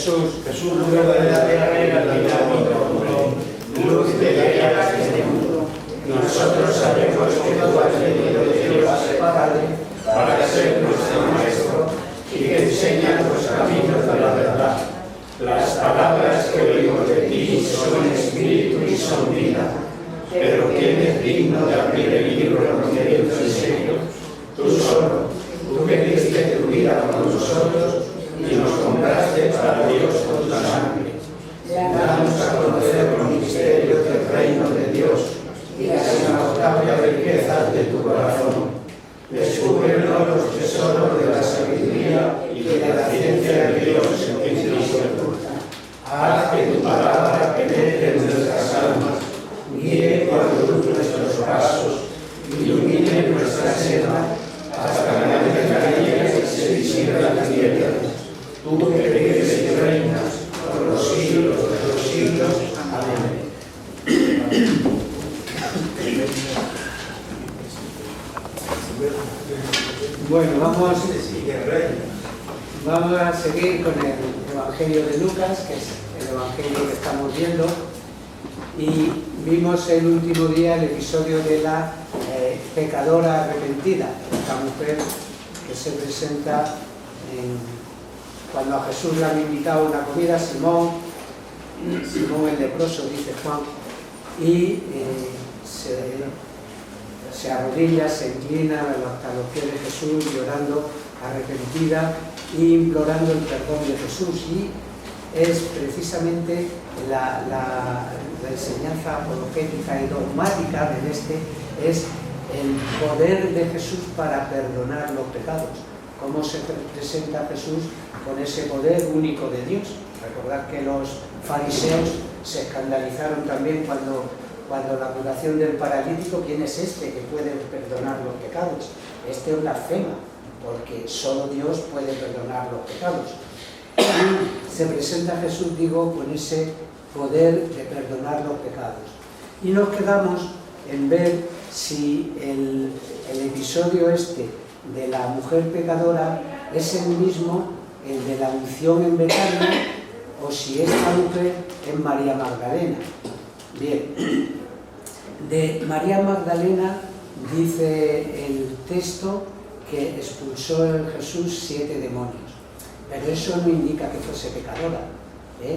Jesús, luz verdadera y la vida del mundo, luz de este mundo. Nosotros sabemos que tú has venido de Dios Padre para ser nuestro Maestro y que enseña los caminos de la verdad. Las palabras que oímos de ti son espíritu y son vida. Pero ¿quién es digno de abrir el libro conociendo el sello? Tú solo, tú que diste tu vida por nosotros y nos compraste para Dios con tu sangre. Danos a conocer los misterios del reino de Dios y las inagotables riquezas de tu corazón. Descúbrenos los tesoros de la sabiduría y de la ciencia de Dios en Cristo. Haz que tu palabra penetre en nuestras almas, guíe con luz nuestros pasos, ilumine nuestra senda, hasta que la luz se disipe la tierra. Tú que vives y reinas por los siglos de los siglos. Amén. bueno, vamos a seguir con el Evangelio de Lucas, que es el Evangelio que estamos viendo, y vimos el último día el episodio de la pecadora arrepentida, esta mujer que se presenta cuando a Jesús le han invitado a una comida, Simón el leproso, dice Juan, y se arrodilla, se inclina hasta los pies de Jesús, llorando, arrepentida e implorando el perdón de Jesús. Y es precisamente la enseñanza apologética y dogmática de es el poder de Jesús para perdonar los pecados. Cómo se presenta Jesús con ese poder único de Dios. Recordad que los fariseos se escandalizaron también cuando la curación del paralítico, ¿quién es este que puede perdonar los pecados? Este es blasfema, porque solo Dios puede perdonar los pecados. Y se presenta Jesús, digo, con ese poder de perdonar los pecados. Y nos quedamos en ver si el episodio este de la mujer pecadora es el mismo, el de la unción en Betania, o si esta mujer es María Magdalena. Bien, de María Magdalena dice el texto que expulsó el Jesús 7 demonios, pero eso no indica que fuese pecadora,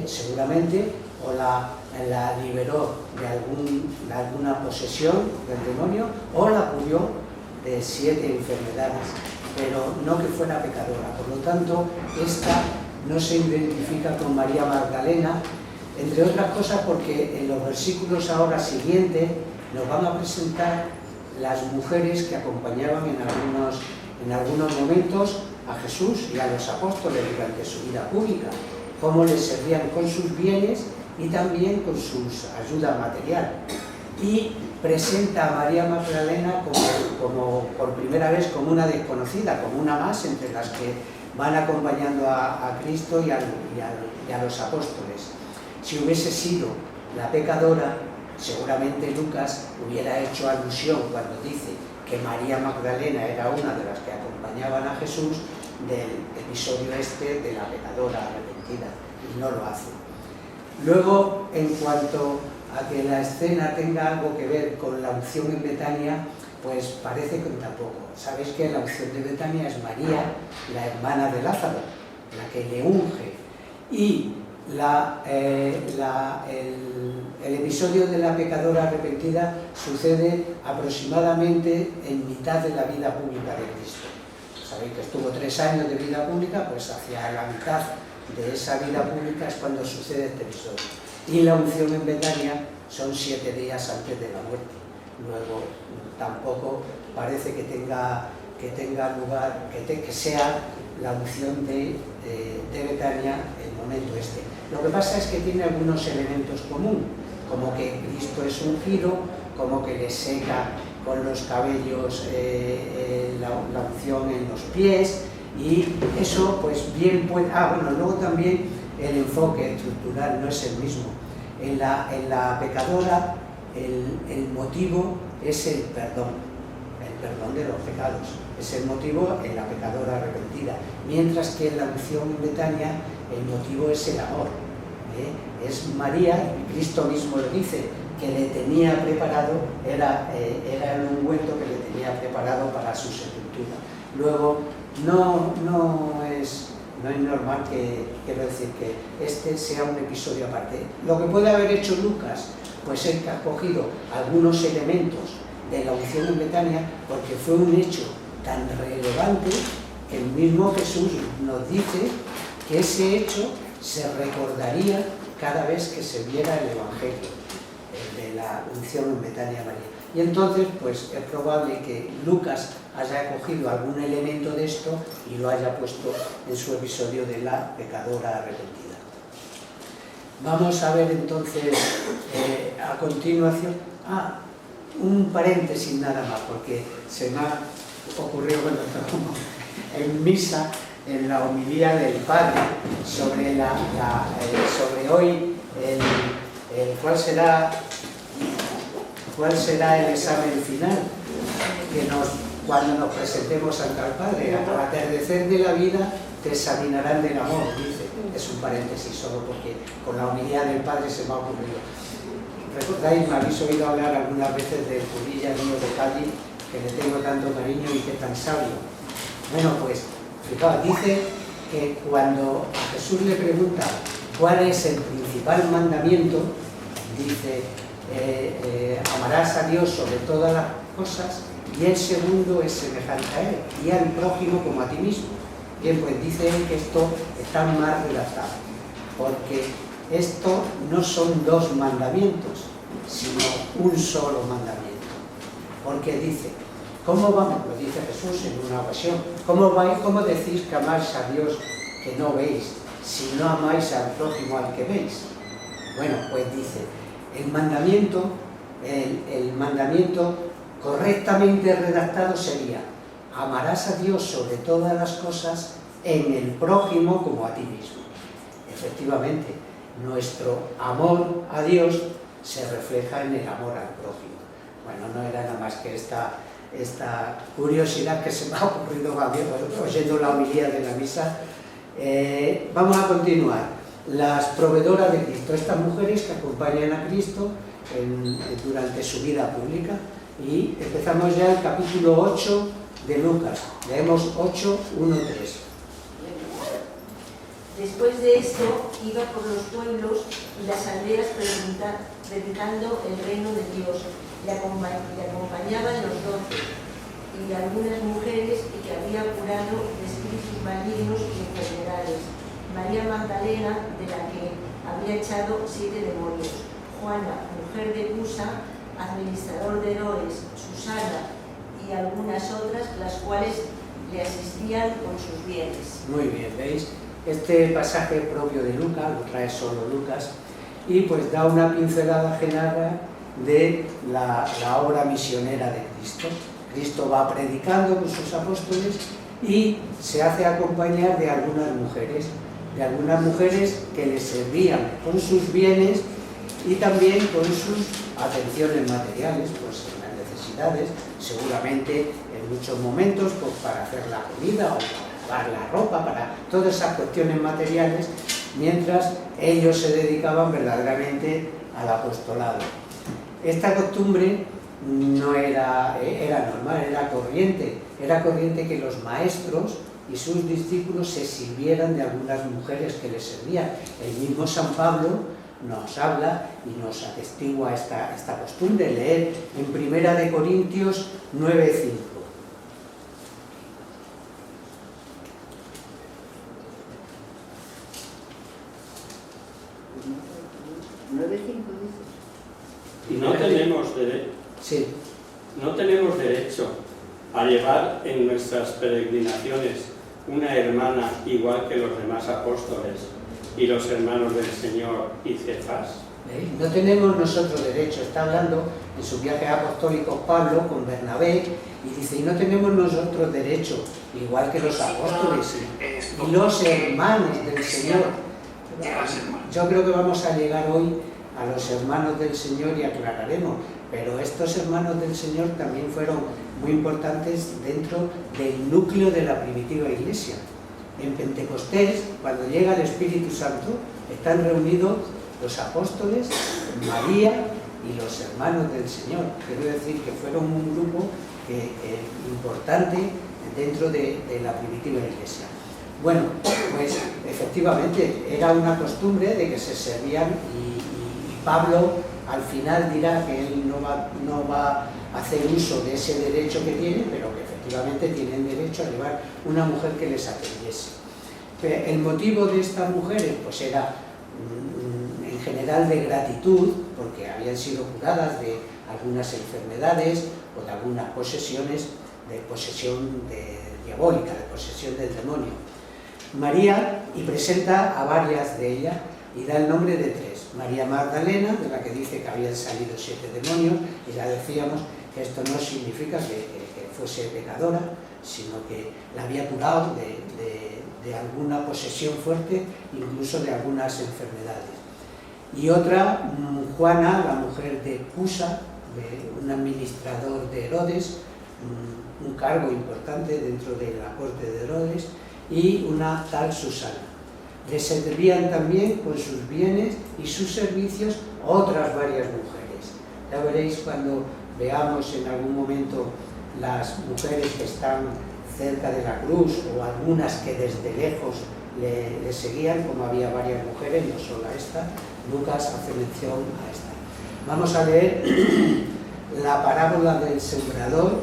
seguramente o la liberó de alguna posesión del demonio o la curó de 7 enfermedades, pero no que fuera pecadora. Por lo tanto, esta no se identifica con María Magdalena, entre otras cosas porque en los versículos ahora siguientes nos van a presentar las mujeres que acompañaban en algunos momentos a Jesús y a los apóstoles durante su vida pública, cómo les servían con sus bienes y también con su ayuda material. Y presenta a María Magdalena como por primera vez como una desconocida, como una más entre las que van acompañando a Cristo y a los apóstoles. Si hubiese sido la pecadora, seguramente Lucas hubiera hecho alusión cuando dice que María Magdalena era una de las que acompañaban a Jesús del episodio este de la pecadora arrepentida, y no lo hace. Luego, en cuanto a que la escena tenga algo que ver con la unción en Betania, pues parece que tampoco. Sabéis que la unción de Betania es María, la hermana de Lázaro, la que le unge, y el episodio de la pecadora arrepentida sucede aproximadamente en mitad de la vida pública de Cristo. Sabéis que estuvo 3 años de vida pública, pues hacia la mitad de esa vida pública es cuando sucede este episodio. Y la unción en Betania son 7 días antes de la muerte. Luego tampoco parece que tenga lugar, que sea la unción de Betania el momento este. Lo que pasa es que tiene algunos elementos comunes, como que Cristo es ungido, como que le seca con los cabellos la unción en los pies, y eso pues bien puede... luego también el enfoque estructural no es el mismo. En la pecadora el motivo es el perdón de los pecados, es el motivo en la pecadora arrepentida, mientras que en la unción en Betania el motivo es el amor. Es María, Cristo mismo lo dice, que le tenía preparado, era el ungüento que le tenía preparado para su sepultura. Luego, no es normal quiero decir, que este sea un episodio aparte. Lo que puede haber hecho Lucas, pues es que ha cogido algunos elementos de la unción en Betania, porque fue un hecho tan relevante que el mismo Jesús nos dice que ese hecho se recordaría cada vez que se viera el Evangelio de la unción en Betania María. Y entonces, pues es probable que Lucas haya cogido algún elemento de esto y lo haya puesto en su episodio de la pecadora arrepentida. Vamos a ver entonces a continuación, un paréntesis nada más, porque se me ha ocurrido cuando estábamos en misa, en la homilía del Padre, sobre sobre hoy, ¿cuál será el examen final? Que cuando nos presentemos ante el Padre, al atardecer de la vida te examinarán del amor, dice. Es un paréntesis solo porque con la homilía del Padre se me ha ocurrido. ¿Recordáis? Me habéis oído hablar algunas veces del curilla mío de Cádiz, que le tengo tanto cariño y que tan sabio. Bueno, pues, fijaos, dice que cuando a Jesús le pregunta cuál es el principal mandamiento, dice, amarás a Dios sobre todas las cosas, y el segundo es semejante a Él, y al prójimo como a ti mismo. Bien, pues dice él que esto está mal redactado, porque esto no son dos mandamientos, sino un solo mandamiento. Porque dice, ¿cómo vamos? Lo dice Jesús en una ocasión, ¿cómo decís que amáis a Dios que no veis, si no amáis al prójimo al que veis? Bueno, pues dice, el mandamiento correctamente redactado sería: amarás a Dios sobre todas las cosas, en el prójimo como a ti mismo. Efectivamente, nuestro amor a Dios se refleja en el amor al prójimo. Bueno, no era nada más que esta curiosidad que se me ha ocurrido oyendo la homilía de la misa. Vamos a continuar. Las proveedoras de Cristo, estas mujeres que acompañan a Cristo durante su vida pública. Y empezamos ya el capítulo 8 de Lucas. Leemos 8, 1, 3. Después de esto, iba por los pueblos y las aldeas predicando el reino de Dios. Le acompañaban los 12 y algunas mujeres que había curado de espíritus malignos y enfermedades. María Magdalena, de la que había echado 7 demonios. Juana, mujer de Cusa, administrador de Herodes, Susana y algunas otras, las cuales le asistían con sus bienes. Muy bien, ¿veis? Este pasaje propio de Lucas, lo trae solo Lucas, y pues da una pincelada general de la obra misionera de Cristo. Cristo va predicando con sus apóstoles y se hace acompañar de algunas mujeres que le servían con sus bienes y también con sus atenciones materiales, pues en las necesidades, seguramente en muchos momentos pues para hacer la comida o para lavar la ropa, para todas esas cuestiones materiales, mientras ellos se dedicaban verdaderamente al apostolado. Esta costumbre no era normal, era corriente que los maestros y sus discípulos se sirvieran de algunas mujeres que les servían. El mismo San Pablo nos habla y nos atestigua esta costumbre. Leer en 1 Corintios 9:5. Y no tenemos derecho. Sí. No tenemos derecho a llevar en nuestras peregrinaciones una hermana igual que los demás apóstoles y los hermanos del Señor y Cefas. ¿Veis? No tenemos nosotros derecho. Está hablando en sus viajes apostólicos Pablo con Bernabé y dice, y no tenemos nosotros derecho, igual que los apóstoles y los hermanos del Señor. Yo creo que vamos a llegar hoy a los hermanos del Señor y aclararemos, pero estos hermanos del Señor también fueron muy importantes dentro del núcleo de la primitiva iglesia, En Pentecostés, cuando llega el Espíritu Santo, están reunidos los apóstoles, María y los hermanos del Señor. Quiero decir que fueron un grupo importante dentro de la primitiva iglesia. Bueno, pues efectivamente era una costumbre de que se servían y Pablo al final dirá que él no va a hacer uso de ese derecho que tiene, pero que efectivamente tienen derecho a llevar una mujer que les atendiese. El motivo de estas mujeres pues era en general de gratitud, porque habían sido curadas de algunas enfermedades o de algunas posesiones, de posesión diabólica, de posesión del demonio. María, y presenta a varias de ellas, y da el nombre de 3. María Magdalena, de la que dice que habían salido 7 demonios, y ya decíamos que esto no significa que fuese pecadora, sino que la había curado de alguna posesión fuerte, incluso de algunas enfermedades. Y otra, Juana, la mujer de Cusa, de un administrador de Herodes, un cargo importante dentro de la corte de Herodes, y una tal Susana. Le servían también con sus bienes y sus servicios otras varias mujeres. Ya veréis cuando veamos en algún momento las mujeres que están cerca de la cruz o algunas que desde lejos le seguían, como había varias mujeres, no solo a esta. Lucas hace mención a esta. Vamos a leer la parábola del sembrador,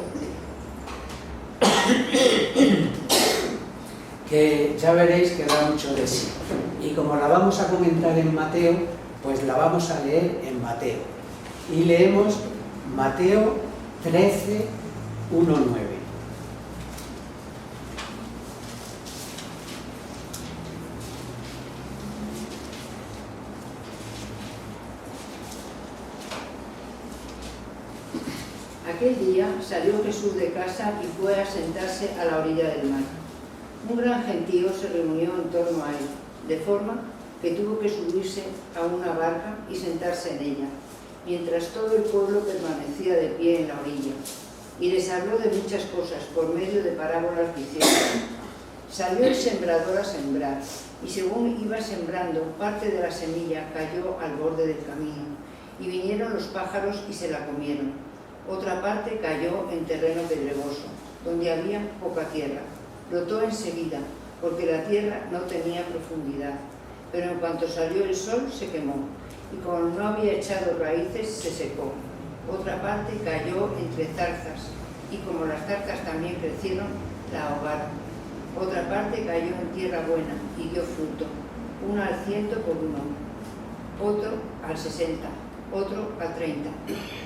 que ya veréis que da mucho de sí. Y como la vamos a comentar en Mateo, pues la vamos a leer en Mateo. Y leemos Mateo 13, 1, 9. Aquel día salió Jesús de casa y fue a sentarse a la orilla del mar. Un gran gentío se reunió en torno a él, de forma que tuvo que subirse a una barca y sentarse en ella, mientras todo el pueblo permanecía de pie en la orilla. Y les habló de muchas cosas por medio de parábolas diciendo: Salió el sembrador a sembrar, y según iba sembrando, parte de la semilla cayó al borde del camino, y vinieron los pájaros y se la comieron. Otra parte cayó en terreno pedregoso, donde había poca tierra. Brotó enseguida, porque la tierra no tenía profundidad, pero en cuanto salió el sol se quemó, y como no había echado raíces, se secó. Otra parte cayó entre zarzas, y como las zarzas también crecieron, la ahogaron. Otra parte cayó en tierra buena, y dio fruto, uno al 100 por uno, otro al 60, otro al 30.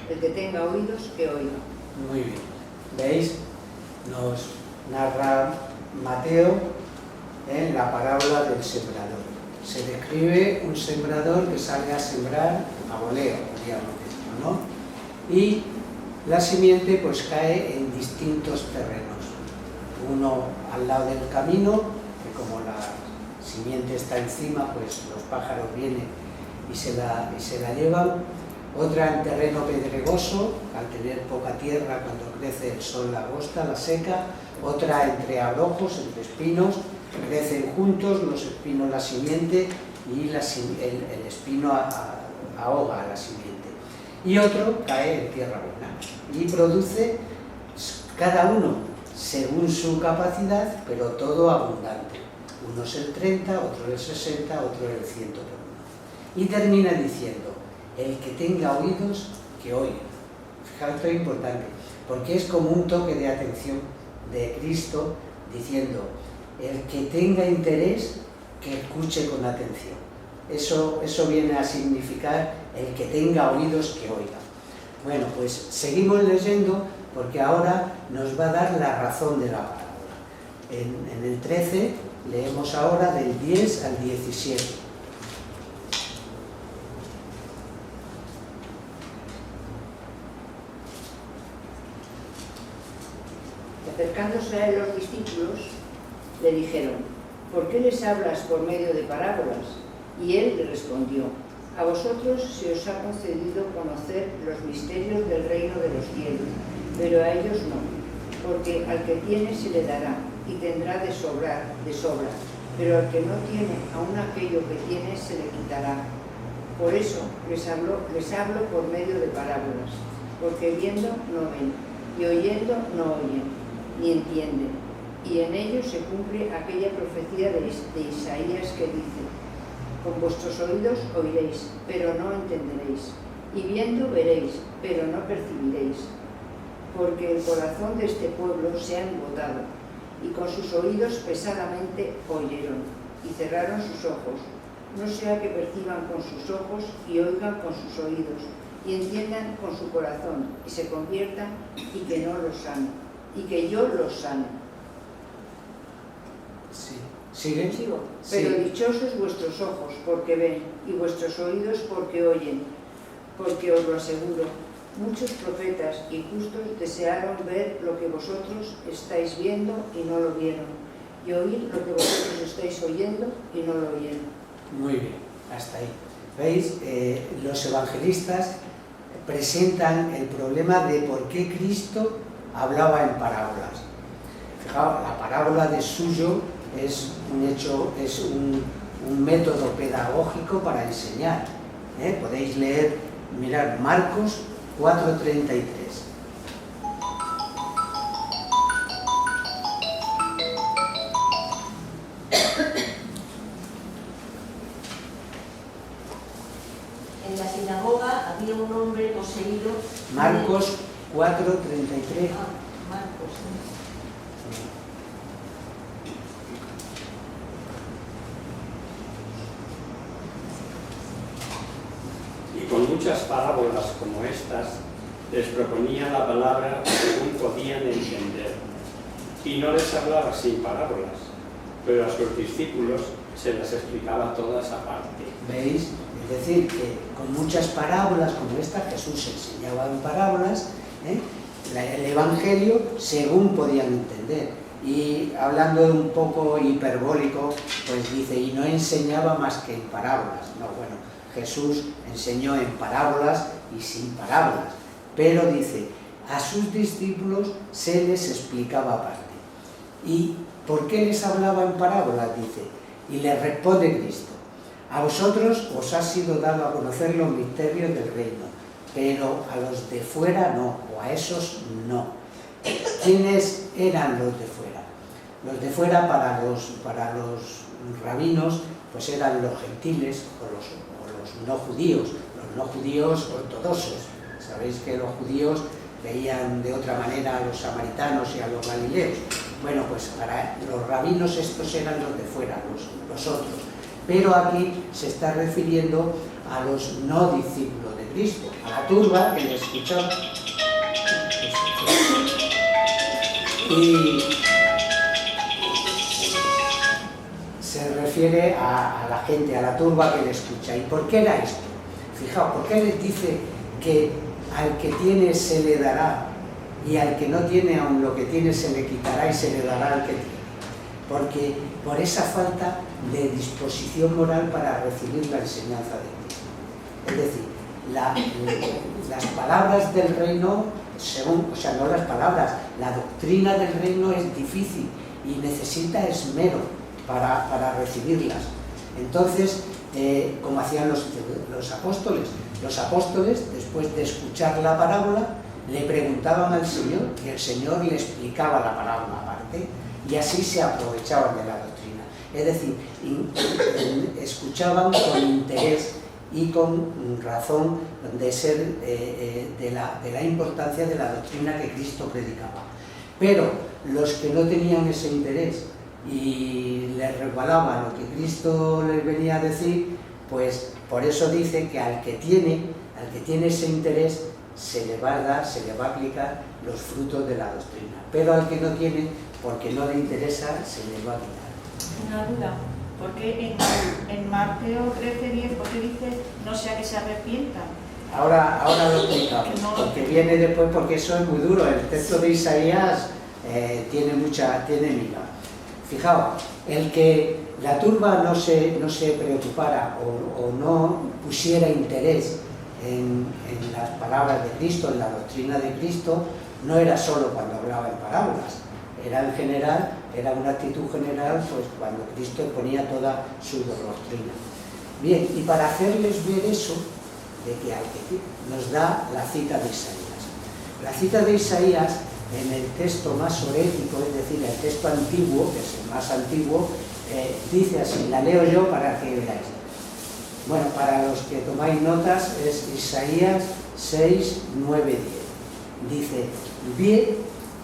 El que tenga oídos, que oiga. Muy bien. ¿Veis? Nos narra Mateo en la parábola del sembrador. Se describe un sembrador que sale a sembrar a voleo, digamos esto, ¿no? Y la simiente pues cae en distintos terrenos. Uno al lado del camino, que como la simiente está encima, pues los pájaros vienen y se la llevan. Otra en terreno pedregoso, al tener poca tierra, cuando crece el sol la agosta, la seca. Otra entre abrojos, entre espinos, crecen juntos, los espinos la simiente y el espino ahoga a la simiente. Y otro cae en tierra buena y produce cada uno según su capacidad, pero todo abundante. Uno es el 30, otro el 60, otro el 100 por uno. Y termina diciendo: el que tenga oídos, que oiga. Fijaos, esto es importante, porque es como un toque de atención de Cristo diciendo: el que tenga interés, que escuche con atención. Eso viene a significar el que tenga oídos, que oiga. Bueno, pues seguimos leyendo, porque ahora nos va a dar la razón de la parábola. En el 13 leemos ahora del 10 al 17. Acercándose a él los discípulos, le dijeron: ¿por qué les hablas por medio de parábolas? Y él le respondió: a vosotros se os ha concedido conocer los misterios del reino de los cielos, pero a ellos no, porque al que tiene se le dará, y tendrá de sobra, pero al que no tiene, aun aquello que tiene se le quitará. Por eso les hablo por medio de parábolas, porque viendo no ven, y oyendo no oyen, ni entienden. Y en ellos se cumple aquella profecía de Isaías que dice: con vuestros oídos oiréis, pero no entenderéis, y viendo veréis, pero no percibiréis. Porque el corazón de este pueblo se ha embotado, y con sus oídos pesadamente oyeron, y cerraron sus ojos, no sea que perciban con sus ojos y oigan con sus oídos, y entiendan con su corazón, y se conviertan, y que no los sane, y que yo los sane. Sí. ¿Sigue? Sigo. Pero Sí. dichosos vuestros ojos porque ven, y vuestros oídos porque oyen, porque os lo aseguro, muchos profetas y justos desearon ver lo que vosotros estáis viendo y no lo vieron, y oír lo que vosotros estáis oyendo y no lo oyeron. Muy bien, hasta ahí. ¿Veis? Los evangelistas presentan el problema de por qué Cristo hablaba en parábolas. Fijaos, la parábola de Suyo es un método pedagógico para enseñar. Podéis leer, mirad, Marcos 4:33. En la sinagoga había un hombre poseído. Marcos 4:33. Marcos, sí. Y con muchas parábolas como estas, les proponía la palabra según podían entender. Y no les hablaba sin parábolas, pero a sus discípulos se las explicaba todas aparte. ¿Veis? Es decir, que con muchas parábolas como esta, Jesús enseñaba en parábolas, el Evangelio según podían entender. Y hablando un poco hiperbólico, pues dice, y no enseñaba más que en parábolas. No, bueno, Jesús enseñó en parábolas y sin parábolas, pero dice, a sus discípulos se les explicaba aparte. ¿Y por qué les hablaba en parábolas? Dice, y les responde Cristo, a vosotros os ha sido dado a conocer los misterios del reino, pero a los de fuera no, o a esos no. ¿Quiénes eran los de fuera? Los de fuera para los rabinos pues eran los gentiles o los no judíos, ortodoxos. Sabéis que los judíos veían de otra manera a los samaritanos y a los galileos. Bueno, pues para los rabinos estos eran los de fuera, los otros. Pero aquí se está refiriendo a los no discípulos de Cristo, a la turba que le escuchaba. Y se refiere a la gente, a la turba que le escucha. ¿Y por qué era esto? Fijaos, ¿por qué les dice que al que tiene se le dará y al que no tiene aún lo que tiene se le quitará y se le dará al que tiene? Porque por esa falta de disposición moral para recibir la enseñanza de Cristo. Es decir, las palabras del reino, no las palabras, la doctrina del reino es difícil y necesita esmero para recibirlas. Entonces, como hacían los apóstoles, después de escuchar la parábola, le preguntaban al Señor y el Señor le explicaba la parábola aparte y así se aprovechaban de la doctrina. Es decir, escuchaban con interés y con razón de la importancia de la doctrina que Cristo predicaba. Pero los que no tenían ese interés y les resbalaba lo que Cristo les venía a decir, pues por eso dice que al que tiene ese interés se le va a dar, se le va a aplicar los frutos de la doctrina. Pero al que no tiene, porque no le interesa, se le va a quitar. Una duda, ¿por qué en Mateo 13:10, por qué dice no sea que se arrepientan? Ahora lo explicamos, porque viene después, porque eso es muy duro. El texto de Isaías tiene miga. Fijaos, el que la turba no se preocupara o no pusiera interés en las palabras de Cristo, en la doctrina de Cristo, no era solo cuando hablaba en parábolas. era en general, era una actitud general, pues cuando Cristo ponía toda su doctrina. Bien, y para hacerles ver eso, de que nos da la cita de Isaías. La cita de Isaías, en el texto más sorético, es decir, el texto antiguo, que es el más antiguo, dice así, la leo yo para que veáis. Bueno, para los que tomáis notas, es Isaías 6, 9, 10. Dice,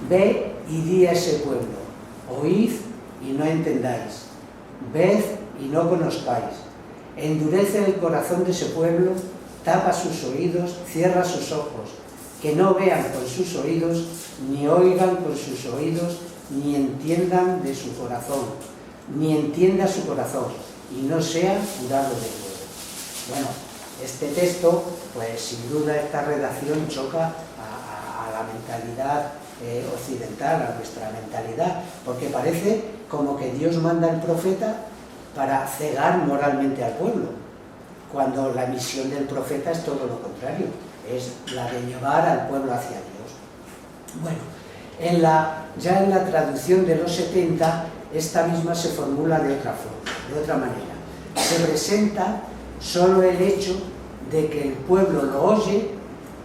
ve y di a ese pueblo, oíd y no entendáis, ved y no conozcáis, endurece el corazón de ese pueblo, tapa sus oídos, cierra sus ojos, que no vean con sus oídos, ni oigan con sus oídos, ni entiendan de su corazón, ni entienda su corazón, y no sea curado de nuevo. Bueno, este texto, pues sin duda esta redacción choca a la mentalidad occidental, a nuestra mentalidad, porque parece como que Dios manda al profeta para cegar moralmente al pueblo, cuando la misión del profeta es todo lo contrario, es la de llevar al pueblo hacia Dios. Bueno, ya en la traducción de los 70, esta misma se formula de otra forma, de otra manera. Se presenta solo el hecho de que el pueblo lo oye,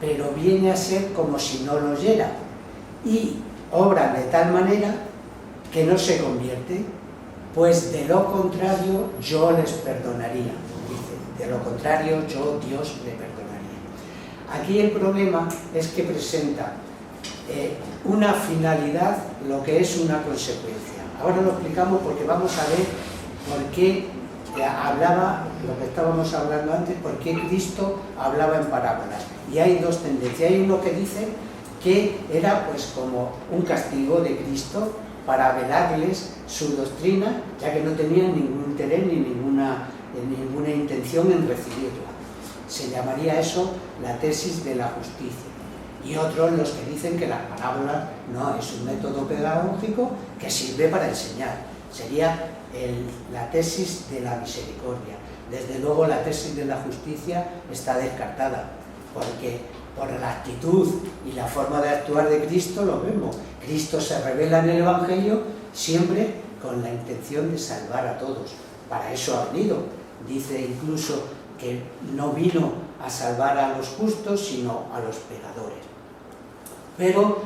pero viene a ser como si no lo oyera, y obra de tal manera que no se convierte, pues de lo contrario yo les perdonaría. Dice, de lo contrario yo, Dios, le perdonaría. Aquí el problema es que presenta una finalidad, lo que es una consecuencia. Ahora lo explicamos porque vamos a ver por qué hablaba, lo que estábamos hablando antes, por qué Cristo hablaba en parábolas. Y hay dos tendencias. Hay uno que dice que era pues como un castigo de Cristo para velarles su doctrina, ya que no tenían ningún interés ni ninguna intención en recibirla. Se llamaría eso la tesis de la justicia. Y otros los que dicen que las parábolas no, es un método pedagógico que sirve para enseñar. Sería la tesis de la misericordia. Desde luego la tesis de la justicia está descartada, porque por la actitud y la forma de actuar de Cristo lo vemos. Cristo se revela en el Evangelio siempre con la intención de salvar a todos. Para eso ha venido. Dice incluso que no vino a salvar a los justos, sino a los pecadores. Pero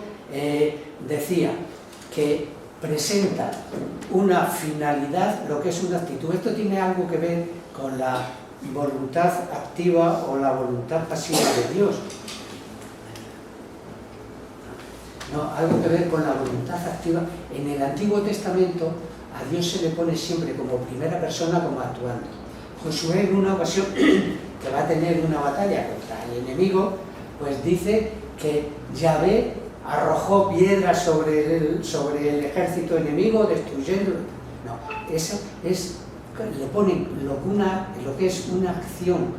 decía que presenta una finalidad, lo que es una actitud. Esto tiene algo que ver con la voluntad activa o la voluntad pasiva de Dios. No, algo que ver con la voluntad activa. En el Antiguo Testamento a Dios se le pone siempre como primera persona como actuando. Josué en una ocasión que va a tener una batalla contra el enemigo, pues dice que Yahvé arrojó piedras sobre el ejército enemigo, destruyéndolo. No, eso es, le ponen lo que es una acción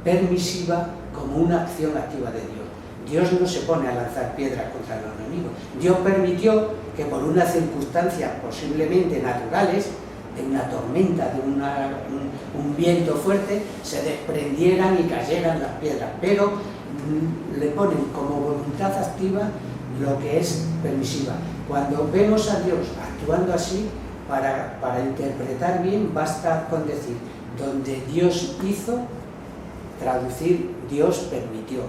permisiva como una acción activa de Dios. Dios no se pone a lanzar piedras contra los enemigos. Dios permitió que por unas circunstancias posiblemente naturales, de una tormenta, de un viento fuerte, se desprendieran y cayeran las piedras, pero le ponen como voluntad activa lo que es permisiva. Cuando vemos a Dios actuando así, para interpretar bien, basta con decir, donde Dios hizo, traducir Dios permitió.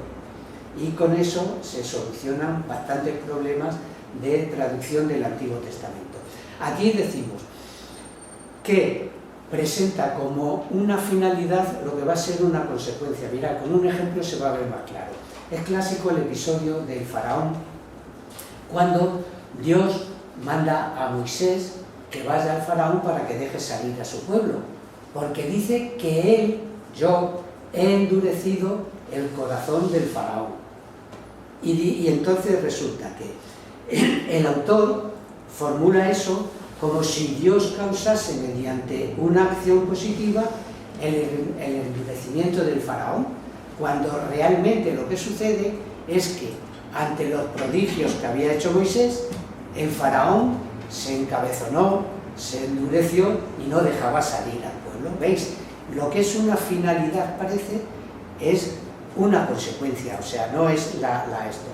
Y con eso se solucionan bastantes problemas de traducción del Antiguo Testamento. Aquí decimos que presenta como una finalidad lo que va a ser una consecuencia. Mirad, con un ejemplo se va a ver más claro. Es clásico el episodio del faraón, cuando Dios manda a Moisés que vaya al faraón para que deje salir a su pueblo, porque dice que yo he endurecido el corazón del faraón. Y entonces resulta que el autor formula eso como si Dios causase mediante una acción positiva el endurecimiento del faraón, cuando realmente lo que sucede es que ante los prodigios que había hecho Moisés, el faraón se encabezonó, se endureció y no dejaba salir al pueblo. ¿Veis? Lo que es una finalidad, parece, es una consecuencia, o sea, no es esto.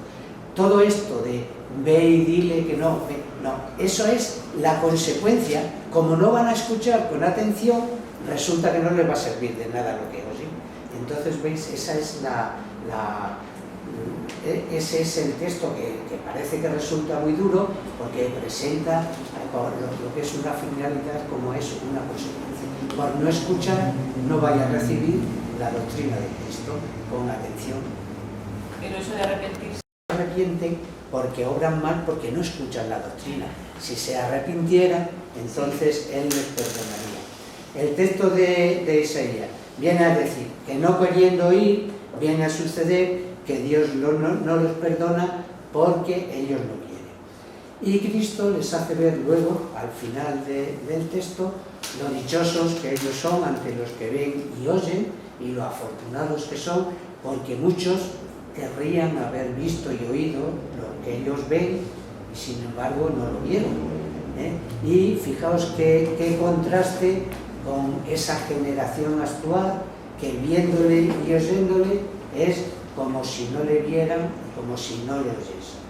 todo esto de ve y dile que no, no, eso es la consecuencia. Como no van a escuchar con atención, resulta que no les va a servir de nada lo que oyen. Entonces, veis, esa es ese es el texto que parece que resulta muy duro, porque presenta lo que es una finalidad como es una consecuencia. Por no escuchar, no vaya a recibir la doctrina de Cristo con atención. Pero eso de arrepentirse. Se arrepienten porque obran mal, porque no escuchan la doctrina. Si se arrepintieran, entonces Él les perdonaría. El texto de Isaías viene a decir que no queriendo oír, viene a suceder que Dios no los perdona porque ellos no quieren. Y Cristo les hace ver luego, al final del texto, lo dichosos que ellos son ante los que ven y oyen, y lo afortunados que son, porque muchos querrían haber visto y oído lo que ellos ven, y sin embargo no lo vieron. Y fijaos qué contraste con esa generación actual, que viéndole y oyéndole es como si no le vieran, como si no le oyesen.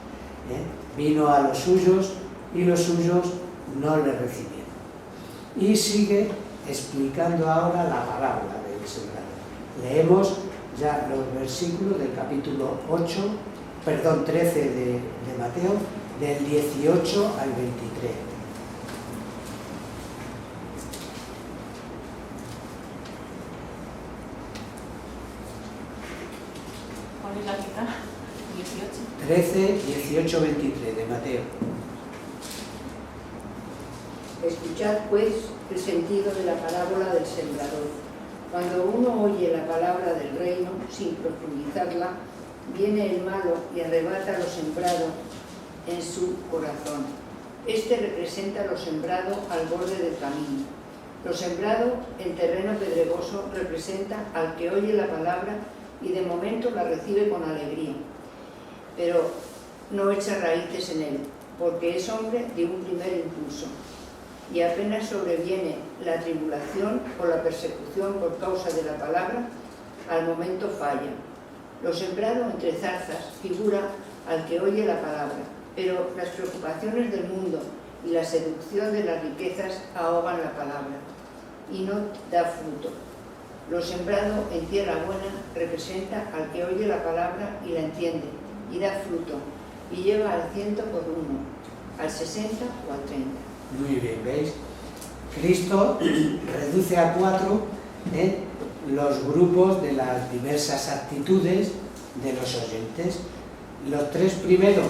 Vino a los suyos y los suyos no le recibieron. Y sigue explicando ahora la parábola del sembrador. Leemos ya los versículos del capítulo 13 de Mateo, del 18 al 23. ¿Cuál es la cita? 18. 13, 18, 23 de Mateo. Escuchad, pues, el sentido de la parábola del sembrador. Cuando uno oye la palabra del reino sin profundizarla, viene el malo y arrebata lo sembrado en su corazón. Este representa lo sembrado al borde del camino. Lo sembrado en terreno pedregoso representa al que oye la palabra y de momento la recibe con alegría, pero no echa raíces en él, porque es hombre de un primer impulso. Y apenas sobreviene la tribulación o la persecución por causa de la palabra, al momento falla. Lo sembrado entre zarzas figura al que oye la palabra, pero las preocupaciones del mundo y la seducción de las riquezas ahogan la palabra y no da fruto. Lo sembrado en tierra buena representa al que oye la palabra y la entiende, y da fruto, y lleva al 100 por 1, al 60 o al 30. Muy bien, ¿veis? Cristo reduce a 4 los grupos de las diversas actitudes de los oyentes. Los 3 primeros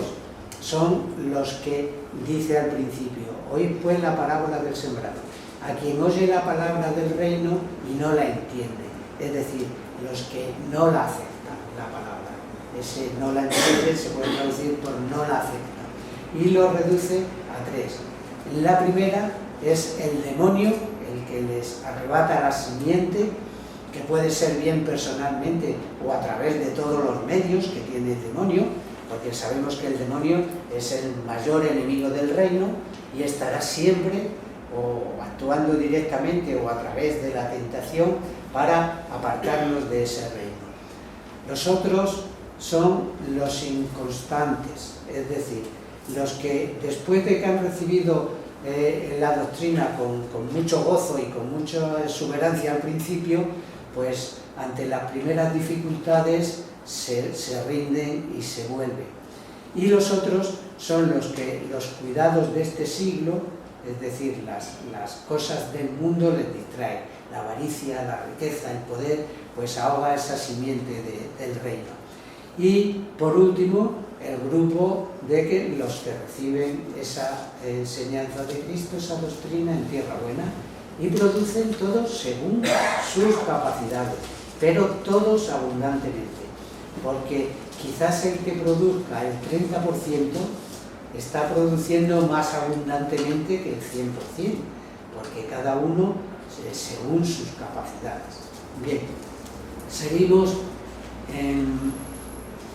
son los que dice al principio: oíd pues la parábola del sembrado. A quien oye la palabra del reino y no la entiende, es decir, los que no la aceptan, la palabra. Ese no la entiende se puede traducir por no la aceptan. Y lo reduce a 3. La primera es el demonio, el que les arrebata la simiente, que puede ser bien personalmente o a través de todos los medios que tiene el demonio, porque sabemos que el demonio es el mayor enemigo del reino y estará siempre o actuando directamente o a través de la tentación para apartarnos de ese reino. Los otros son los inconstantes, es decir, los que después de que han recibido la doctrina con mucho gozo y con mucha exuberancia al principio, pues ante las primeras dificultades se rinden y se vuelven. Y los otros son los que los cuidados de este siglo, es decir, las cosas del mundo les distraen, la avaricia, la riqueza, el poder, pues ahoga esa simiente del reino. Y por último, el grupo de que los que reciben esa enseñanza de Cristo, esa doctrina en tierra buena, y producen todos según sus capacidades, pero todos abundantemente, porque quizás el que produzca el 30% está produciendo más abundantemente que el 100%, porque cada uno según sus capacidades. Bien, seguimos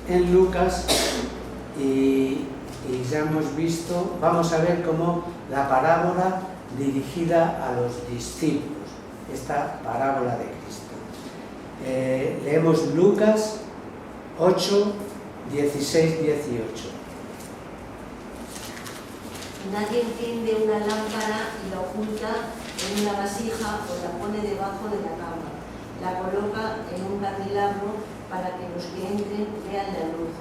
en Lucas y ya hemos visto, vamos a ver cómo la parábola dirigida a los discípulos, esta parábola de Cristo. Leemos Lucas 8, 16-18. Nadie enciende una lámpara y la oculta en una vasija o la pone debajo de la cama. La coloca en un candelabro para que los que entren vean la luz,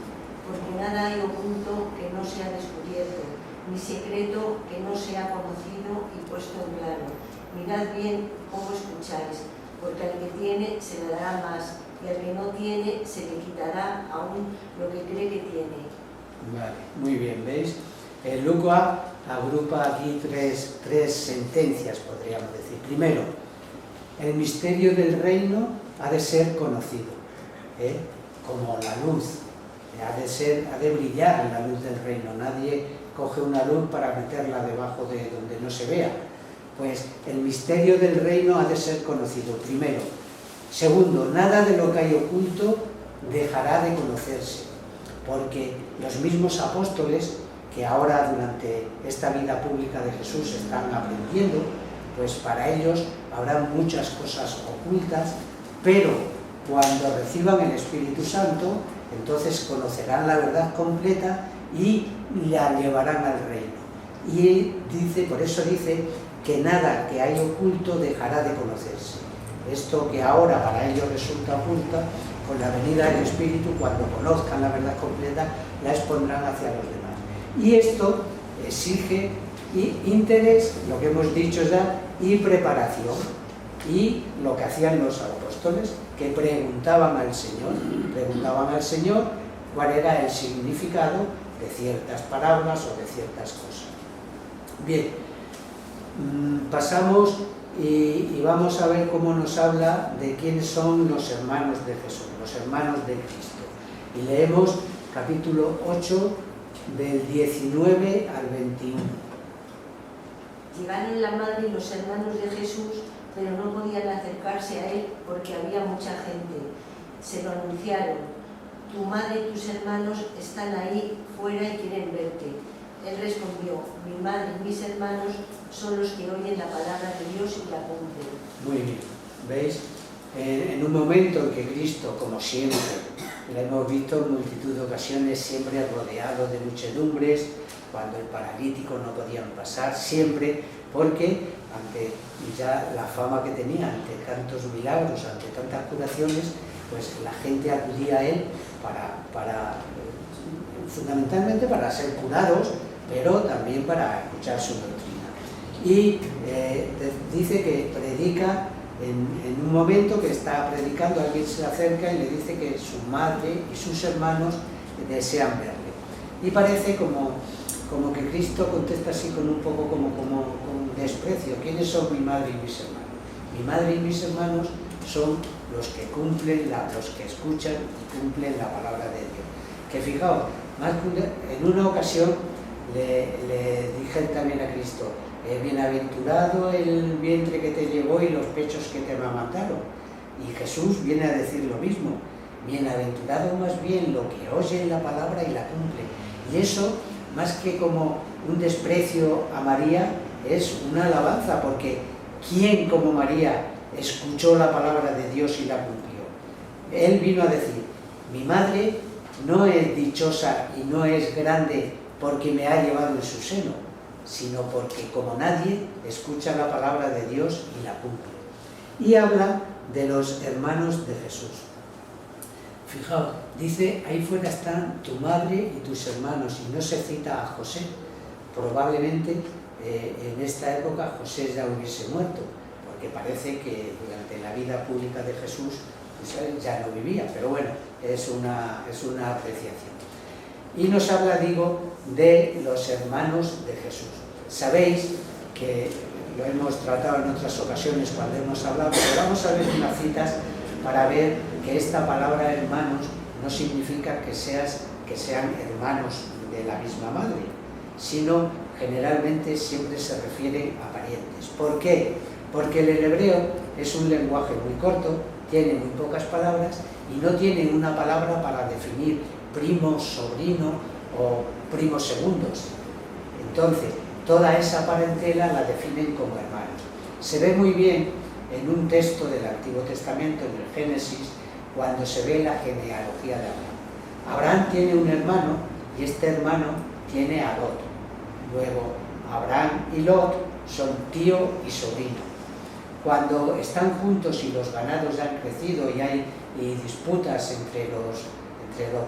porque nada hay oculto que no sea descubierto, ni secreto que no sea conocido y puesto en claro. Mirad bien cómo escucháis, porque al que tiene se le dará más, y al que no tiene se le quitará aún lo que cree que tiene. Vale, muy bien, ¿veis? Lucas agrupa aquí tres sentencias, podríamos decir. Primero, el misterio del reino ha de ser conocido, como la luz, ha de brillar la luz del reino. Nadie coge una luz para meterla debajo de donde no se vea. Pues el misterio del reino ha de ser conocido, primero. Segundo, nada de lo que hay oculto dejará de conocerse, porque los mismos apóstoles que ahora durante esta vida pública de Jesús están aprendiendo, pues para ellos habrá muchas cosas ocultas, pero cuando reciban el Espíritu Santo, entonces conocerán la verdad completa y la llevarán al reino. Y dice, por eso dice que nada que hay oculto dejará de conocerse. Esto que ahora para ellos resulta oculta, con la venida del Espíritu, cuando conozcan la verdad completa, la expondrán hacia los demás. Y esto exige interés, lo que hemos dicho ya, y preparación. Y lo que hacían los apóstoles, que preguntaban al Señor cuál era el significado de ciertas palabras o de ciertas cosas. Bien, pasamos y vamos a ver cómo nos habla de quiénes son los hermanos de Jesús, los hermanos de Cristo. Y leemos capítulo 8, del 19 al 21. Llegaron la madre y los hermanos de Jesús, pero no podían acercarse a él porque había mucha gente. Se lo anunciaron: tu madre y tus hermanos están ahí fuera y quieren verte. Él respondió: mi madre y mis hermanos son los que oyen la palabra de Dios y la cumplen. Muy bien, ¿veis? En un momento en que Cristo, como siempre, lo hemos visto en multitud de ocasiones, siempre rodeado de muchedumbres, cuando el paralítico no podían pasar, siempre, porque ante ya la fama que tenía, ante tantos milagros, ante tantas curaciones, pues la gente acudía a él fundamentalmente para ser curados, pero también para escuchar su doctrina. Y dice que predica en un momento que está predicando, alguien se acerca y le dice que su madre y sus hermanos desean verle. Y parece como que Cristo contesta así con un poco como desprecio. ¿Quiénes son mi madre y mis hermanos? Mi madre y mis hermanos son los que cumplen, los que escuchan y cumplen la palabra de Dios. Que fijaos, en una ocasión le dije también a Cristo: bienaventurado el vientre que te llevó y los pechos que te amamantaron. Y Jesús viene a decir lo mismo: bienaventurado más bien lo que oye la palabra y la cumple. Y eso, más que como un desprecio a María, es una alabanza, porque ¿quién como María escuchó la palabra de Dios y la cumplió? Él vino a decir: mi madre no es dichosa y no es grande porque me ha llevado en su seno, sino porque como nadie escucha la palabra de Dios y la cumple. Y habla de los hermanos de Jesús. Fijaos, dice: ahí fuera están tu madre y tus hermanos, y no se cita a José. Probablemente en esta época José ya hubiese muerto, porque parece que durante la vida pública de Jesús pues, ya no vivía, pero bueno, es una apreciación. Y nos habla, digo, de los hermanos de Jesús. Sabéis que lo hemos tratado en otras ocasiones cuando hemos hablado, pero vamos a ver unas citas para ver que esta palabra hermanos no significa que sean hermanos de la misma madre, sino generalmente siempre se refiere a parientes. ¿Por qué? Porque el hebreo es un lenguaje muy corto, tiene muy pocas palabras y no tiene una palabra para definir primo, sobrino o primos segundos. Entonces, toda esa parentela la definen como hermanos. Se ve muy bien en un texto del Antiguo Testamento, en el Génesis, cuando se ve la genealogía de Abraham. Abraham tiene un hermano y este hermano tiene a Lot. Luego, Abraham y Lot son tío y sobrino. Cuando están juntos y los ganados han crecido y hay disputas entre los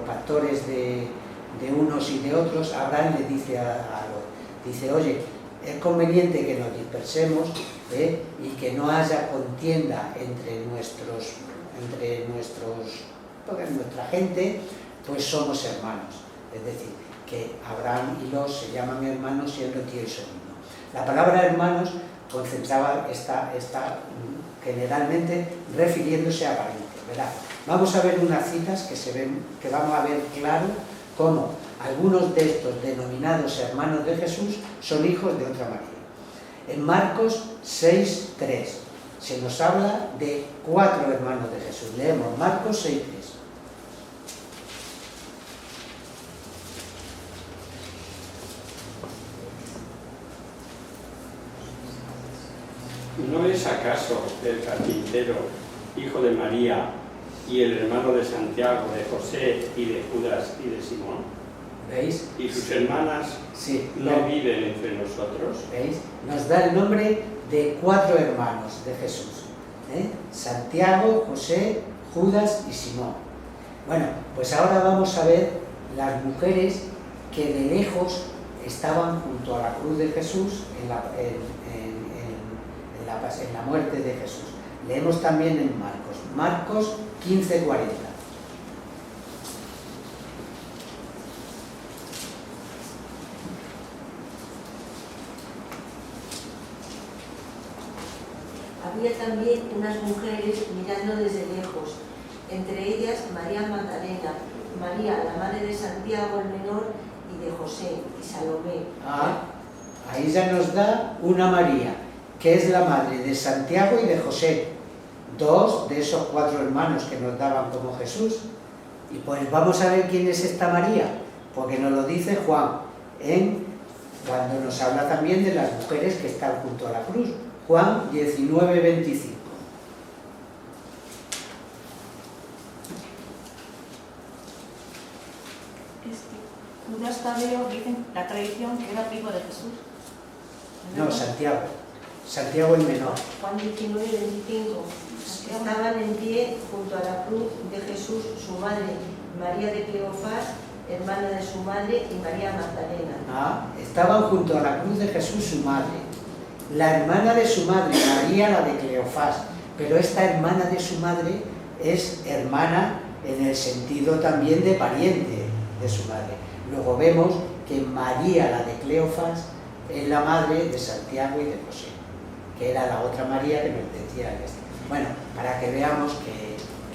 pastores de unos y de otros, Abraham le dice a Lot, dice, oye, es conveniente que nos dispersemos y que no haya contienda entre nuestra gente, pues somos hermanos. Es decir, que Abraham y Lot se llaman hermanos siendo tío y sobrino. La palabra hermanos concentraba está generalmente refiriéndose a parientes, ¿verdad? Vamos a ver unas citas que vamos a ver claro cómo algunos de estos denominados hermanos de Jesús son hijos de otra María. En Marcos 6:3 se nos habla de 4 hermanos de Jesús. Leemos Marcos 6:3. ¿No es acaso el carpintero, hijo de María, y el hermano de Santiago, de José y de Judas y de Simón? ¿Veis? ¿Y sus hermanas Sí, no viven entre nosotros? ¿Veis? Nos da el nombre de 4 hermanos de Jesús. Santiago, José, Judas y Simón. Bueno, pues ahora vamos a ver las mujeres que de lejos estaban junto a la cruz de Jesús en la muerte de Jesús. Leemos también en Marcos 15:40. Había también unas mujeres mirando desde lejos, entre ellas María Magdalena, María, la madre de Santiago el menor, y de José, y Salomé. Ahí ya nos da una María, que es la madre de Santiago y de José, 2 de esos 4 hermanos que nos daban como Jesús. Y pues vamos a ver quién es esta María, porque nos lo dice Juan, cuando nos habla también de las mujeres que están junto a la cruz. Juan 19:25. Judas Tadeo, dicen la tradición que era primo de Jesús. No, Santiago el menor. Juan 19:25. Estaban en pie junto a la cruz de Jesús su madre, María de Cleofás, hermana de su madre, y María Magdalena. Estaban junto a la cruz de Jesús su madre, la hermana de su madre, María la de Cleofás, pero esta hermana de su madre es hermana en el sentido también de pariente de su madre. Luego vemos que María la de Cleofás es la madre de Santiago y de José, que era la otra María que nos decía esto. Bueno, para que veamos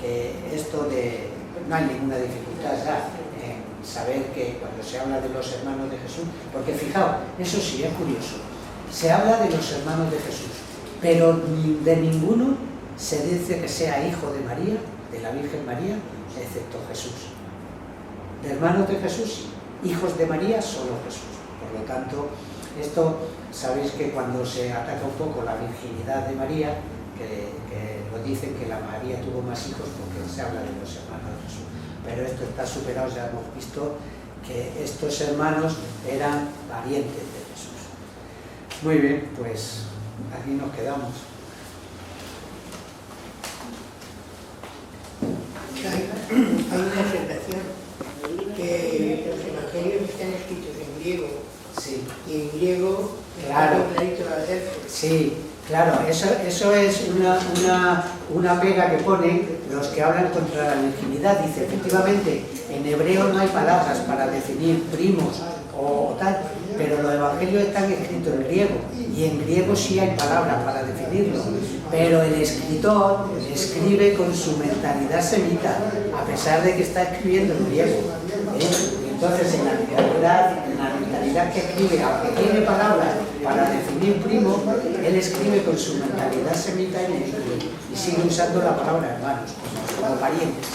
que esto no hay ninguna dificultad ya en saber que cuando se habla de los hermanos de Jesús, porque fijaos, eso sí es curioso, se habla de los hermanos de Jesús, pero de ninguno se dice que sea hijo de María, de la Virgen María, excepto Jesús. De hermanos de Jesús sí, hijos de María solo Jesús. Por lo tanto, esto, sabéis que cuando se ataca un poco la virginidad de María, que lo dicen que la María tuvo más hijos porque se habla de los hermanos de Jesús. Pero esto está superado, ya hemos visto que estos hermanos eran parientes de Jesús. Muy bien, pues aquí nos quedamos. Hay una observación, que los evangelios están escritos en griego, Sí, y en griego claro. está clarito la Adelfo. Sí, claro, eso es una pega que ponen los que hablan contra la virginidad. Dice, efectivamente, en hebreo no hay palabras para definir primos o tal, pero los evangelios están escritos en griego, y en griego sí hay palabras para definirlo, pero el escritor escribe con su mentalidad semita, a pesar de que está escribiendo en griego. Y entonces, en la mentalidad que escribe, aunque tiene palabras para definir primo, él escribe con su mentalidad semita y sigue usando la palabra hermanos, como parientes.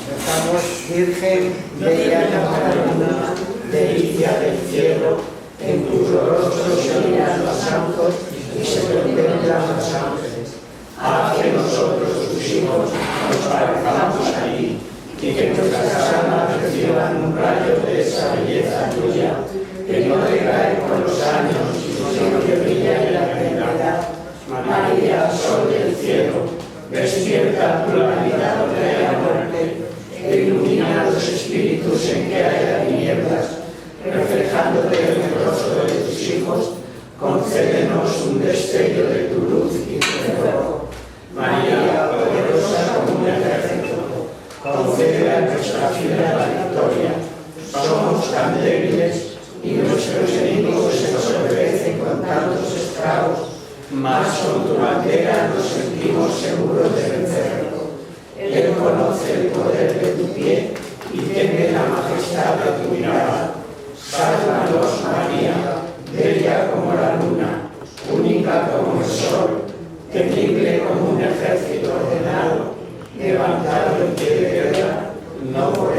Rezamos, Virgen, bella Catalina, delicia del cielo, en tus rostros se miran los santos cielo, despierta pluralidad de la muerte, e ilumina los espíritus en que haya tinieblas, reflejándote en el rostro de tus hijos, concédenos un destello de tu luz y tu fuego. María, poderosa como un ejército, concede a nuestra fila la victoria. Somos tan débiles y nuestros enemigos se nos obedecen con tantos estragos, mas con tu bandera nos sentimos seguros de vencerlo. Él conoce el poder de tu pie y teme la majestad de tu mirada. Sálvanos, María, bella como la luna, única como el sol, temible como un ejército ordenado, levantado en pie de guerra, no por